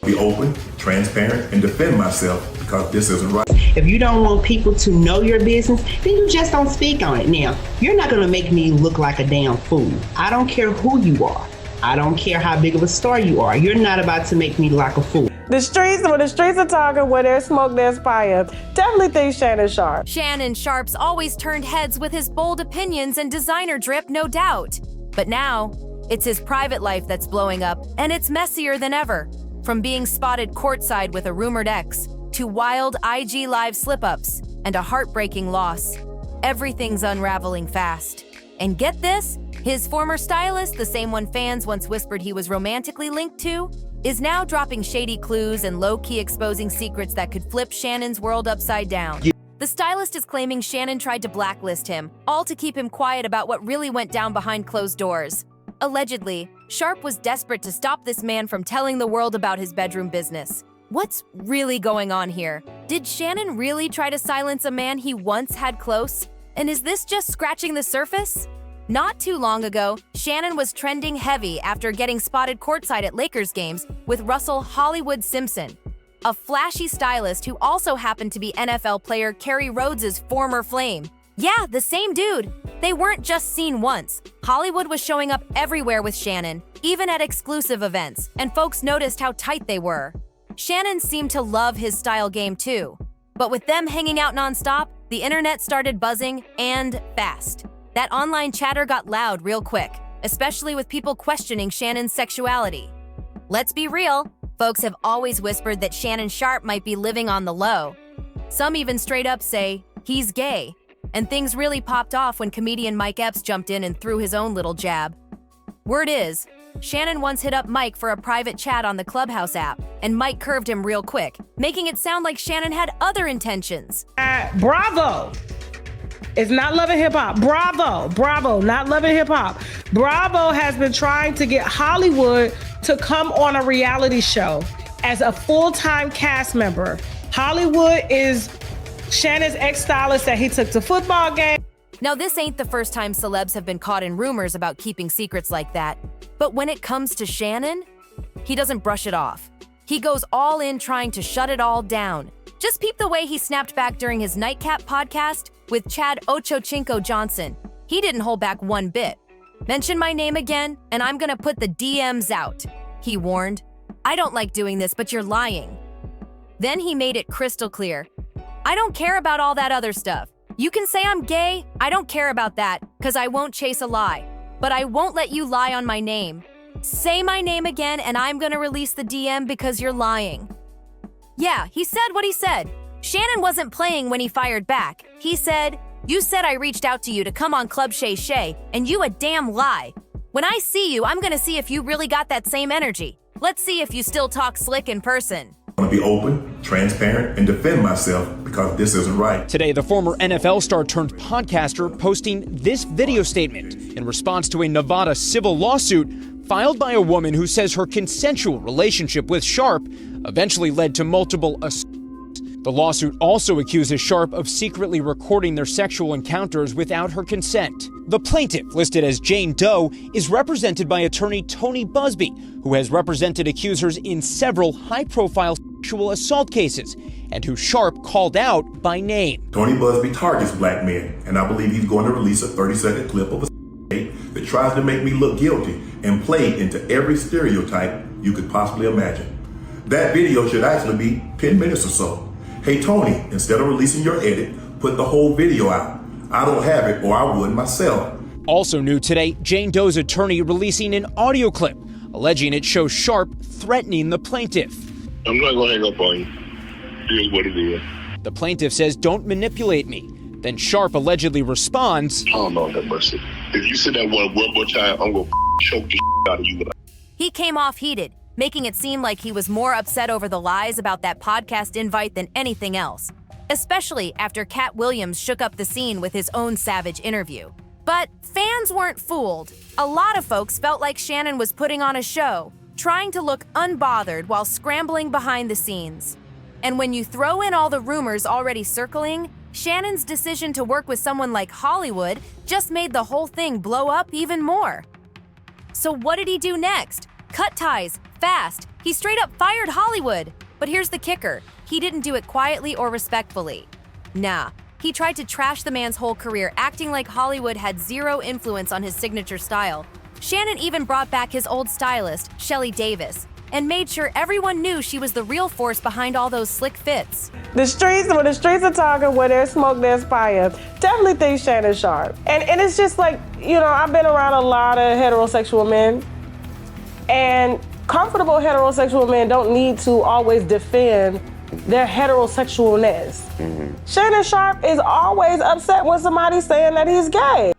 Be open, transparent, and defend myself because this isn't right. If you don't want people to know your business, then you just don't speak on it. Now, you're not going to make me look like a damn fool. I don't care who you are. I don't care how big of a star you are. You're not about to make me look like a fool. When the streets are talking, where there's smoke, there's fire. Definitely think Shannon Sharpe. Shannon Sharpe's always turned heads with his bold opinions and designer drip, no doubt. But now, it's his private life that's blowing up, and it's messier than ever. From being spotted courtside with a rumored ex, to wild IG Live slip-ups, and a heartbreaking loss. Everything's unraveling fast. And get this, his former stylist, the same one fans once whispered he was romantically linked to, is now dropping shady clues and low-key exposing secrets that could flip Shannon's world upside down. The stylist is claiming Shannon tried to blacklist him, all to keep him quiet about what really went down behind closed doors. Allegedly, Sharpe was desperate to stop this man from telling the world about his bedroom business. What's really going on here? Did Shannon really try to silence a man he once had close? And is this just scratching the surface? Not too long ago, Shannon was trending heavy after getting spotted courtside at Lakers games with Russell Hollywood Simpson, a flashy stylist who also happened to be NFL player Kerry Rhodes's former flame. Yeah, the same dude. They weren't just seen once. Hollywood was showing up everywhere with Shannon, even at exclusive events, and folks noticed how tight they were. Shannon seemed to love his style game too. But with them hanging out nonstop, the internet started buzzing, and fast. That online chatter got loud real quick, especially with people questioning Shannon's sexuality. Let's be real, folks have always whispered that Shannon Sharpe might be living on the low. Some even straight up say, he's gay. And things really popped off when comedian Mike Epps jumped in and threw his own little jab. Word is, Shannon once hit up Mike for a private chat on the Clubhouse app, and Mike curved him real quick, making it sound like Shannon had other intentions. Bravo! It's not Love and Hip Hop. Bravo, not Love and Hip Hop. Bravo has been trying to get Hollywood to come on a reality show as a full-time cast member. Hollywood is Shannon's ex-stylist that he took to football game. Now, this ain't the first time celebs have been caught in rumors about keeping secrets like that. But when it comes to Shannon, he doesn't brush it off. He goes all in trying to shut it all down. Just peep the way he snapped back during his Nightcap podcast with Chad Ochocinco Johnson. He didn't hold back one bit. Mention my name again, and I'm gonna put the DMs out, he warned. I don't like doing this, but you're lying. Then he made it crystal clear. I don't care about all that other stuff. You can say I'm gay, I don't care about that, because I won't chase a lie. But I won't let you lie on my name. Say my name again and I'm gonna release the DM because you're lying. Yeah, he said what he said. Shannon wasn't playing when he fired back. He said, you said I reached out to you to come on Club Shay Shay, and you a damn lie. When I see you, I'm gonna see if you really got that same energy. Let's see if you still talk slick in person. I want to be open, transparent, and defend myself because this isn't right. Today, the former NFL star turned podcaster posting this video statement in response to a Nevada civil lawsuit filed by a woman who says her consensual relationship with Sharpe eventually led to multiple assaults. The lawsuit also accuses Sharpe of secretly recording their sexual encounters without her consent. The plaintiff, listed as Jane Doe, is represented by attorney Tony Busby, who has represented accusers in several high-profile sexual assault cases, and who Sharpe called out by name. Tony Busby targets black men, and I believe he's going to release a 30-second clip of a that tries to make me look guilty and play into every stereotype you could possibly imagine. That video should actually be 10 minutes or so. Hey Tony, instead of releasing your edit, put the whole video out. I don't have it, or I would myself. Also new today, Jane Doe's attorney releasing an audio clip alleging it shows Sharpe threatening the plaintiff. I'm not gonna hang up on you. Here's what it is. The plaintiff says, don't manipulate me. Then Sharpe allegedly responds, Oh, Lord have mercy. If you say that one more time, I'm gonna choke the out of you. He came off heated, making it seem like he was more upset over the lies about that podcast invite than anything else, especially after Cat Williams shook up the scene with his own savage interview. But fans weren't fooled. A lot of folks felt like Shannon was putting on a show, trying to look unbothered while scrambling behind the scenes. And when you throw in all the rumors already circling, Shannon's decision to work with someone like Hollywood just made the whole thing blow up even more. So what did he do next? cut ties, fast. He straight up fired Hollywood. But here's the kicker. He didn't do it quietly or respectfully. Nah, he tried to trash the man's whole career, acting like Hollywood had zero influence on his signature style. Shannon even brought back his old stylist, Shelly Davis, and made sure everyone knew she was the real force behind all those slick fits. The streets, when the streets are talking, where there's smoke, there's fire. Definitely think Shannon Sharpe. And it's just like, you know, I've been around a lot of heterosexual men, and comfortable heterosexual men don't need to always defend their heterosexualness. Shannon Sharpe is always upset when somebody's saying that he's gay.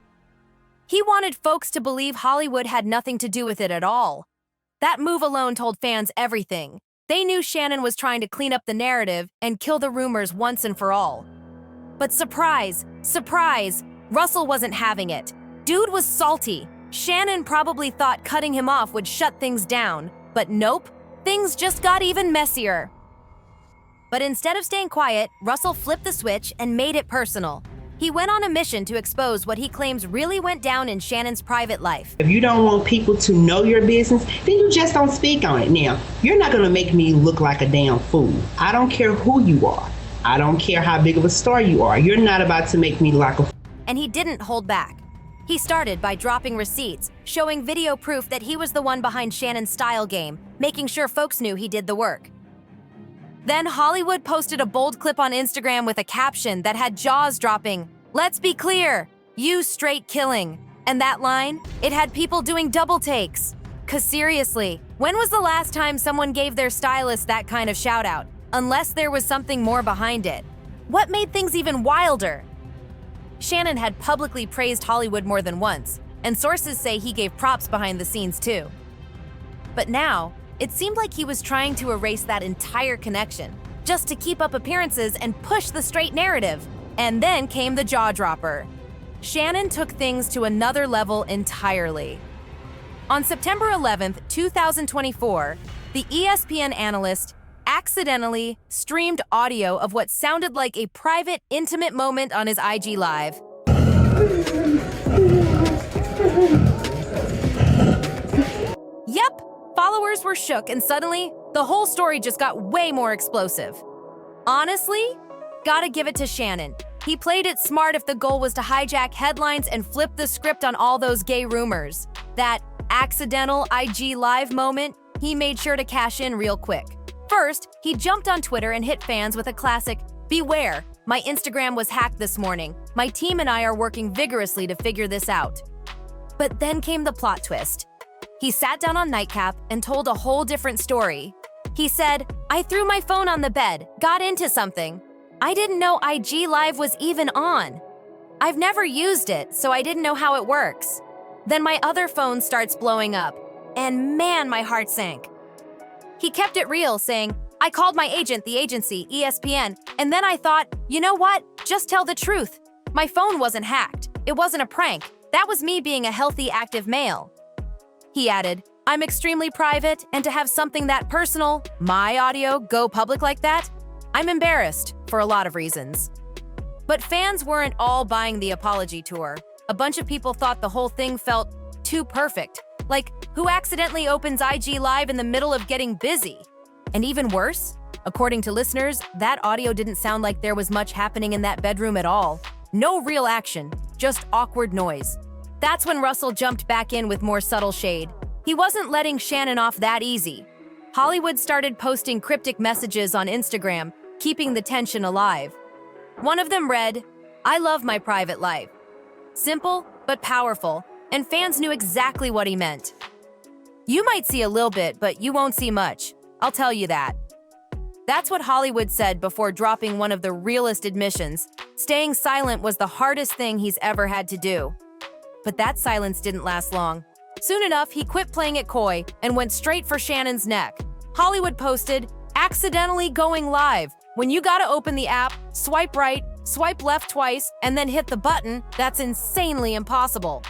He wanted folks to believe Hollywood had nothing to do with it at all. That move alone told fans everything. They knew Shannon was trying to clean up the narrative and kill the rumors once and for all. But surprise, surprise, Russell wasn't having it. Dude was salty. Shannon probably thought cutting him off would shut things down, but nope, things just got even messier. But instead of staying quiet, Russell flipped the switch and made it personal. He went on a mission to expose what he claims really went down in Shannon's private life. If you don't want people to know your business, then you just don't speak on it. Now, you're not going to make me look like a damn fool. I don't care who you are. I don't care how big of a star you are. You're not about to make me look a fool. And he didn't hold back. He started by dropping receipts, showing video proof that he was the one behind Shannon's style game, making sure folks knew he did the work. Then Hollywood posted a bold clip on Instagram with a caption that had jaws dropping. "Let's be clear, you straight killing." And that line, it had people doing double takes. 'Cause seriously, when was the last time someone gave their stylist that kind of shout out? Unless there was something more behind it. What made things even wilder? Shannon had publicly praised Hollywood more than once, and sources say he gave props behind the scenes too. But now, it seemed like he was trying to erase that entire connection, just to keep up appearances and push the straight narrative. And then came the jaw dropper. Shannon took things to another level entirely. On September 11th, 2024, the ESPN analyst accidentally streamed audio of what sounded like a private, intimate moment on his IG Live. Yep, followers were shook, and suddenly, the whole story just got way more explosive. Honestly, gotta give it to Shannon. He played it smart if the goal was to hijack headlines and flip the script on all those gay rumors. That accidental IG Live moment, he made sure to cash in real quick. First, he jumped on Twitter and hit fans with a classic, "Beware, my Instagram was hacked this morning. My team and I are working vigorously to figure this out." But then came the plot twist. He sat down on Nightcap and told a whole different story. He said, "I threw my phone on the bed, got into something. I didn't know IG Live was even on. I've never used it, so I didn't know how it works. Then my other phone starts blowing up, and man, my heart sank." He kept it real, saying, "I called my agent, the agency, ESPN, and then I thought, you know what? Just tell the truth. My phone wasn't hacked. It wasn't a prank. That was me being a healthy, active male." He added, "I'm extremely private, and to have something that personal, my audio, go public like that, I'm embarrassed for a lot of reasons." But fans weren't all buying the apology tour. A bunch of people thought the whole thing felt too perfect. Like, who accidentally opens IG Live in the middle of getting busy? And even worse, according to listeners, that audio didn't sound like there was much happening in that bedroom at all. No real action, just awkward noise. That's when Russell jumped back in with more subtle shade. He wasn't letting Shannon off that easy. Hollywood started posting cryptic messages on Instagram, keeping the tension alive. One of them read, "I love my private life." Simple, but powerful, and fans knew exactly what he meant. "You might see a little bit, but you won't see much. I'll tell you that." That's what Hollywood said before dropping one of the realest admissions. Staying silent was the hardest thing he's ever had to do. But that silence didn't last long. Soon enough, he quit playing it coy and went straight for Shannon's neck. Hollywood posted, "Accidentally going live. When you gotta open the app, swipe right, swipe left twice, and then hit the button, that's insanely impossible."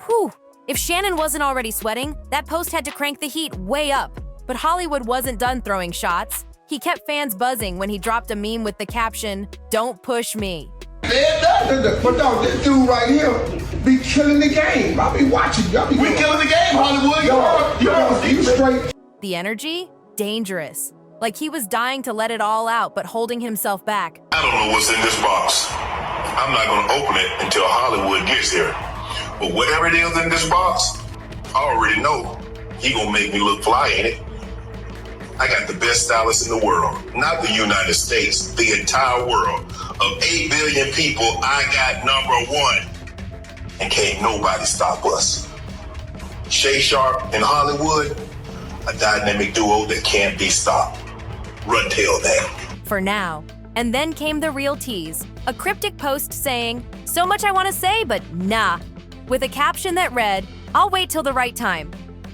Whew. If Shannon wasn't already sweating, that post had to crank the heat way up. But Hollywood wasn't done throwing shots. He kept fans buzzing when he dropped a meme with the caption, "Don't push me." But dog, this dude right here, be killing the game. I'll be watching you. We killing the game, Hollywood. You straight. The energy? Dangerous. Like he was dying to let it all out, but holding himself back. I don't know what's in this box. I'm not going to open it until Hollywood gets here. But whatever it is in this box, I already know he going to make me look fly in it. I got the best stylist in the world. Not the United States, the entire world. Of 8 billion people, I got number one. And can't nobody stop us. Shay Sharpe and Hollywood, a dynamic duo that can't be stopped. Run tell that. For now. And then came the real tease. A cryptic post saying, "So much I want to say, but nah." With a caption that read, "I'll wait till the right time."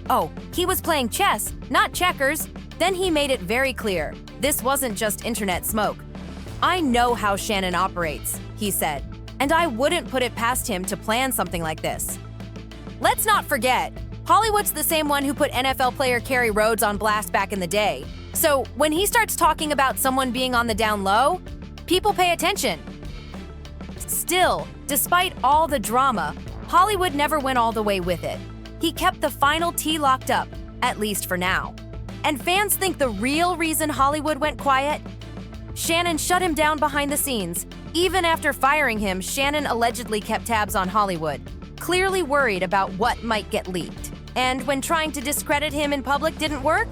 Oh, he was playing chess, not checkers. Then he made it very clear. This wasn't just internet smoke. "I know how Shannon operates," he said, "and I wouldn't put it past him to plan something like this." Let's not forget, Hollywood's the same one who put NFL player Kerry Rhodes on blast back in the day. So when he starts talking about someone being on the down low, people pay attention. Still, despite all the drama, Hollywood never went all the way with it. He kept the final T locked up, at least for now. And fans think the real reason Hollywood went quiet? Shannon shut him down behind the scenes. Even after firing him, Shannon allegedly kept tabs on Hollywood, clearly worried about what might get leaked. And when trying to discredit him in public didn't work,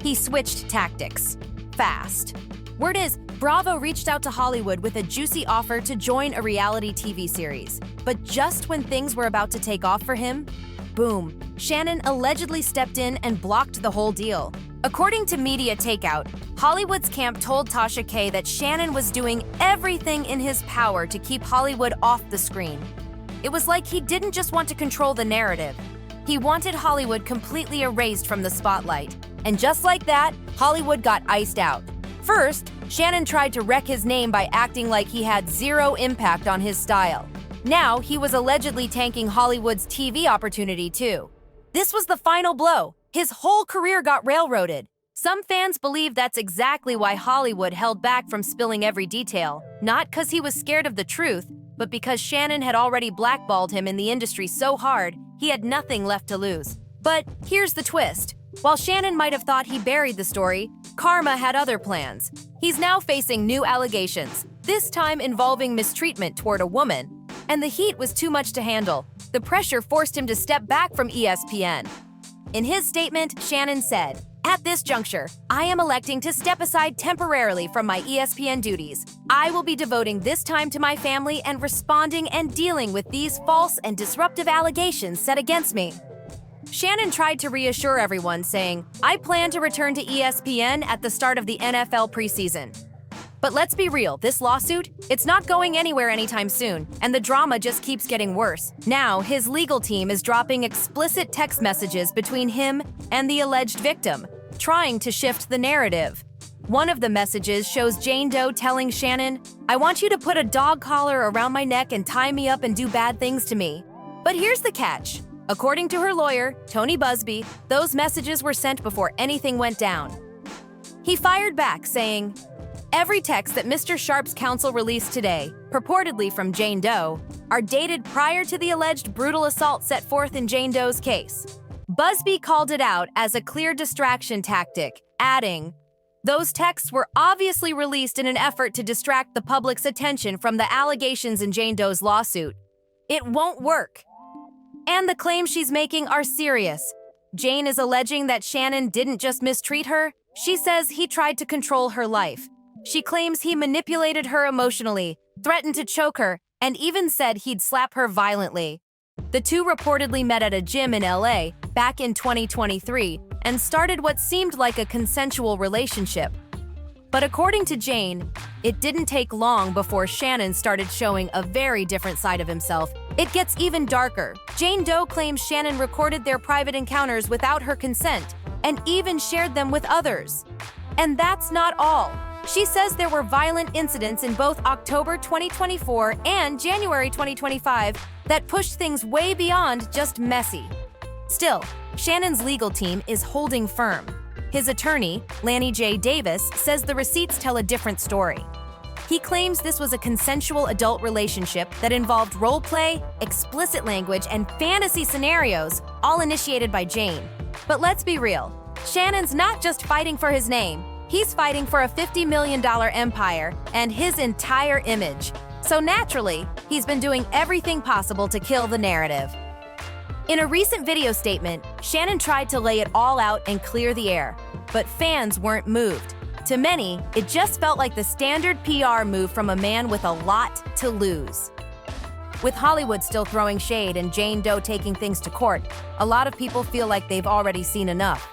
he switched tactics. Fast. Word is, Bravo reached out to Hollywood with a juicy offer to join a reality TV series. But just when things were about to take off for him, boom, Shannon allegedly stepped in and blocked the whole deal. According to Media Takeout, Hollywood's camp told Tasha K that Shannon was doing everything in his power to keep Hollywood off the screen. It was like he didn't just want to control the narrative. He wanted Hollywood completely erased from the spotlight. And just like that, Hollywood got iced out. First, Shannon tried to wreck his name by acting like he had zero impact on his style. Now, he was allegedly tanking Hollywood's TV opportunity too. This was the final blow. His whole career got railroaded. Some fans believe that's exactly why Hollywood held back from spilling every detail. Not because he was scared of the truth, but because Shannon had already blackballed him in the industry so hard, he had nothing left to lose. But here's the twist. While Shannon might have thought he buried the story, Karma had other plans. He's now facing new allegations, this time involving mistreatment toward a woman. And the heat was too much to handle. The pressure forced him to step back from ESPN. In his statement, Shannon said, "At this juncture, I am electing to step aside temporarily from my ESPN duties. I will be devoting this time to my family and responding and dealing with these false and disruptive allegations set against me." Shannon tried to reassure everyone, saying, "I plan to return to ESPN at the start of the NFL preseason." But let's be real, this lawsuit, it's not going anywhere anytime soon, and the drama just keeps getting worse. Now, his legal team is dropping explicit text messages between him and the alleged victim, trying to shift the narrative. One of the messages shows Jane Doe telling Shannon, "I want you to put a dog collar around my neck and tie me up and do bad things to me." But here's the catch. According to her lawyer, Tony Busby, those messages were sent before anything went down. He fired back, saying, "Every text that Mr. Sharpe's counsel released today, purportedly from Jane Doe, are dated prior to the alleged brutal assault set forth in Jane Doe's case." Busby called it out as a clear distraction tactic, adding, "Those texts were obviously released in an effort to distract the public's attention from the allegations in Jane Doe's lawsuit. It won't work. And the claims she's making are serious. Jane is alleging that Shannon didn't just mistreat her, she says he tried to control her life. She claims he manipulated her emotionally, threatened to choke her, and even said he'd slap her violently. The two reportedly met at a gym in LA back in 2023 and started what seemed like a consensual relationship. But according to Jane, it didn't take long before Shannon started showing a very different side of himself. It gets even darker. Jane Doe claims Shannon recorded their private encounters without her consent and even shared them with others. And that's not all. She says there were violent incidents in both October 2024 and January 2025 that pushed things way beyond just messy. Still, Shannon's legal team is holding firm. His attorney, Lanny J. Davis, says the receipts tell a different story. He claims this was a consensual adult relationship that involved role play, explicit language, and fantasy scenarios, all initiated by Jane. But let's be real, Shannon's not just fighting for his name, he's fighting for a $50 million empire and his entire image. So naturally, he's been doing everything possible to kill the narrative. In a recent video statement, Shannon tried to lay it all out and clear the air, but fans weren't moved. To many, it just felt like the standard PR move from a man with a lot to lose. With Hollywood still throwing shade and Jane Doe taking things to court, a lot of people feel like they've already seen enough.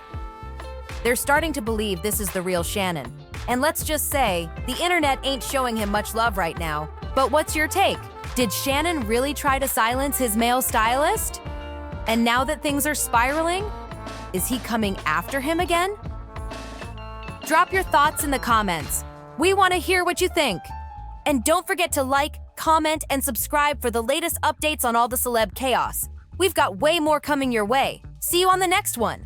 They're starting to believe this is the real Shannon. And let's just say, the internet ain't showing him much love right now. But what's your take? Did Shannon really try to silence his male stylist? And now that things are spiraling, is he coming after him again? Drop your thoughts in the comments. We want to hear what you think. And don't forget to like, comment, and subscribe for the latest updates on all the celeb chaos. We've got way more coming your way. See you on the next one.